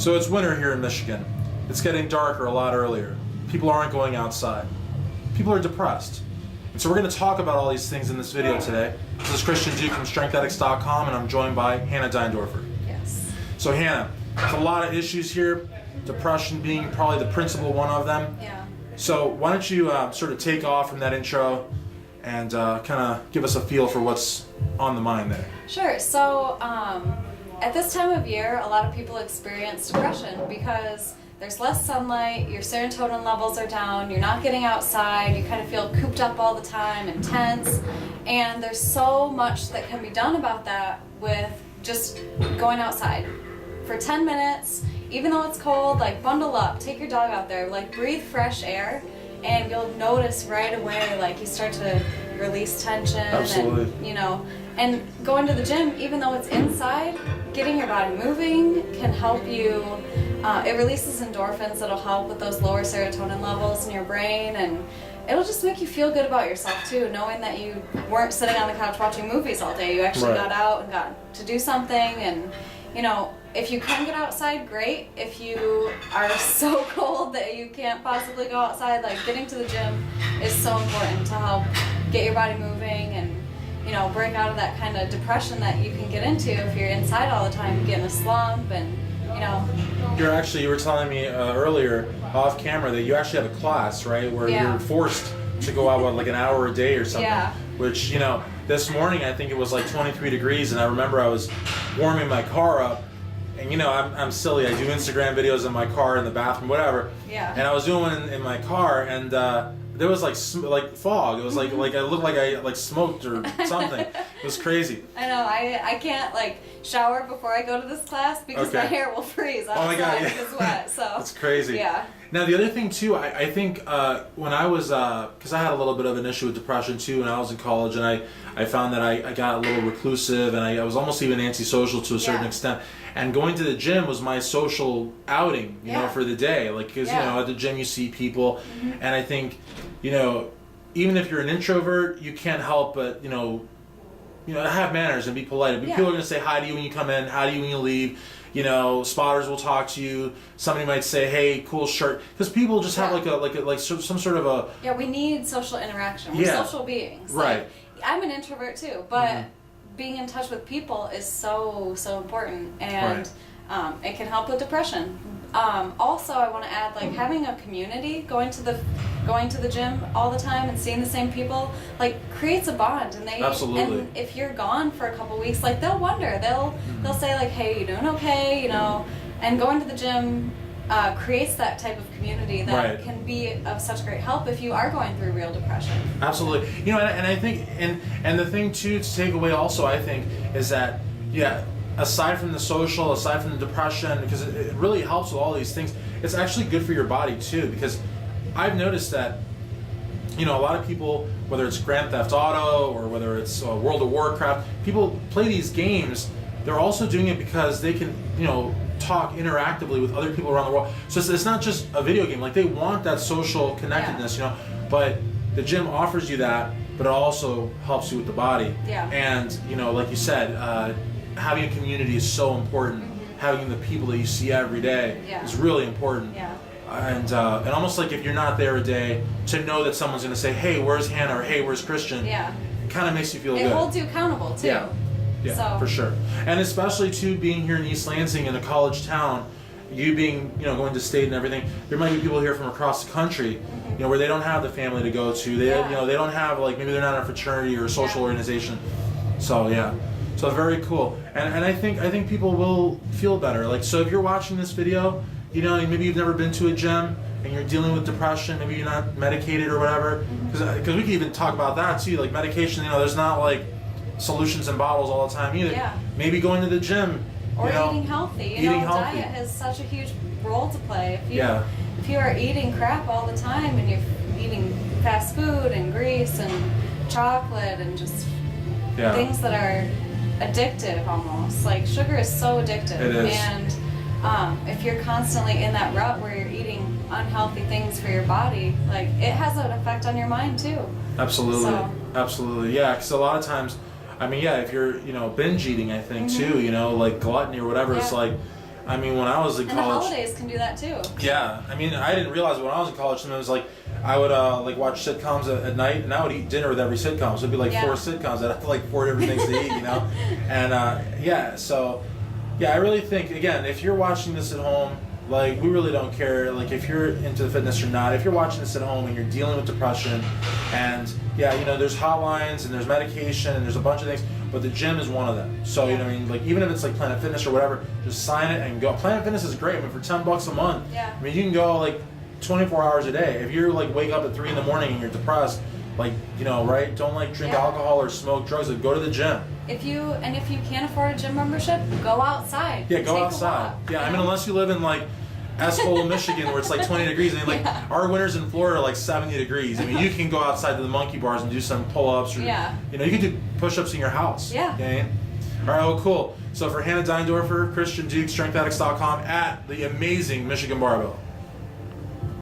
So it's winter here in Michigan. It's getting darker a lot earlier. People aren't going outside. People are depressed. And so we're going to talk about all these things in this video today. This is Christian Duke from StrengthAddicts.com, and I'm joined by Hannah Deindorfer. Yes. So Hannah, there's a lot of issues here, depression being probably the principal one of them. Yeah. So why don't you sort of take off from that intro and kind of give us a feel for what's on the mind there. Sure. So at this time of year, a lot of people experience depression because there's less sunlight, your serotonin levels are down, you're not getting outside, you kind of feel cooped up all the time and tense, and there's so much that can be done about that with just going outside for 10 minutes, even though it's cold. Like, bundle up, take your dog out there, like, breathe fresh air, and you'll notice right away, like, you start to release tension. Absolutely. And, you know, and going to the gym, even though it's inside, getting your body moving can help you. It releases endorphins that'll help with those lower serotonin levels in your brain, and it'll just make you feel good about yourself too, knowing that you weren't sitting on the couch watching movies all day. You actually got out and got to do something. And you know, if you can get outside, great. If you are so cold that you can't possibly go outside, like, getting to the gym is so important to help get your body moving and, you know, break out of that kind of depression that you can get into if you're inside all the time. You get in a slump, and you know. You were telling me earlier off camera that you actually have a class, right, where you're forced to go out like an hour a day or something. Yeah. Which, you know, this morning I think it was like 23 degrees, and I remember I was warming my car up, and you know, I'm silly. I do Instagram videos in my car, in the bathroom, whatever. Yeah. And I was doing one in my car, and there was like fog. It was like I looked like I smoked or something. It was crazy. I know. I can't like shower before I go to this class because my hair will freeze outside. Oh my God, if it's wet. So that's crazy. Yeah. Now the other thing too, I think when I was, because I had a little bit of an issue with depression too when I was in college, and I found that I got a little reclusive, and I was almost even antisocial to a certain extent. And going to the gym was my social outing, you know, for the day. Like, because you know, at the gym you see people, and I think, you know, even if you're an introvert, you can't help but you know, have manners and be polite. People are going to say hi to you when you come in, hi to you when you leave. You know, spotters will talk to you. Somebody might say, "Hey, cool shirt," because people just have like some sort of a. Yeah, we need social interaction. We're social beings. Right. Like, I'm an introvert too, but being in touch with people is so important, and it can help with depression. Also, I want to add, like, having a community, going to the gym all the time and seeing the same people, like, creates a bond. And and if you're gone for a couple weeks, like, they'll wonder. They'll say, like, "Hey, you doing okay?" You know. And going to the gym creates that type of community that can be of such great help if you are going through real depression. Absolutely. You know, and I think, and the thing too to take away also, I think, is that aside from the social, aside from the depression, because it really helps with all these things, it's actually good for your body too. Because I've noticed that, you know, a lot of people, whether it's Grand Theft Auto or whether it's World of Warcraft, people play these games. They're also doing it because they can, you know, talk interactively with other people around the world. So it's not just a video game. Like, they want that social connectedness, you know. But the gym offers you that, but it also helps you with the body. Yeah. And, you know, like you said, having a community is so important. Having the people that you see every day is really important. Yeah. And almost like if you're not there a day, to know that someone's going to say, "Hey, where's Hannah?" or "Hey, where's Christian?" Yeah. It kind of makes you feel good. It holds you accountable too. Yeah, so. For sure. And especially too, being here in East Lansing in a college town, you being, you know, going to state and everything, there might be people here from across the country, you know, where they don't have the family to go to. They you know, they don't have, like, maybe they're not in a fraternity or a social organization. So so very cool. And I think people will feel better. Like, so if you're watching this video, you know, maybe you've never been to a gym and you're dealing with depression, maybe you're not medicated or whatever, because we can even talk about that too. Like, medication, you know, there's not like solutions in bottles all the time either. Yeah. Maybe going to the gym. Or you know, eating healthy. You know, diet has such a huge role to play. If you are eating crap all the time and you're eating fast food and grease and chocolate and just things that are addictive almost. Like, sugar is so addictive. It is. And if you're constantly in that rut where you're eating unhealthy things for your body, like, it has an effect on your mind too. Absolutely. Absolutely. Yeah, because a lot of times, I mean, if you're, you know, binge eating, I think too, you know, like gluttony or whatever, it's like, I mean, when I was in And the college, holidays can do that too. yeah. I mean, I didn't realize when I was in college, sometimes like I would like watch sitcoms at night, and I would eat dinner with every sitcom. So it'd be like Yeah. 4 sitcoms. I'd have like 4 different things to eat, you know. And yeah, so yeah, I really think again, if you're watching this at home, like we really don't care, like if you're into fitness or not. If you're watching this at home and you're dealing with depression, and yeah, you know, there's hotlines and there's medication and there's a bunch of things. But the gym is one of them. So, you know what I mean? Like, even if it's like Planet Fitness or whatever, just sign it and go. Planet Fitness is great. I mean, for $10 a month, Yeah. I mean, you can go like 24 hours a day. If you're like wake up at 3 in the morning and you're depressed, like, you know, right? Don't like drink Yeah. alcohol or smoke drugs. Like, go to the gym. If you can't afford a gym membership, go outside. Yeah, go Take a outside. walk, Yeah, I you mean, know? unless you live in like Espolo, Michigan, where it's like 20 degrees, and like Yeah. our winters in Florida are like 70 degrees. I mean, you can go outside to the monkey bars and do some pull-ups, or Yeah. you know, you can do push-ups in your house. Yeah. Okay. All right. Well, cool. So for Hannah Deindorfer, Christian Duke, StrengthAddicts.com, at the amazing Michigan Barbell.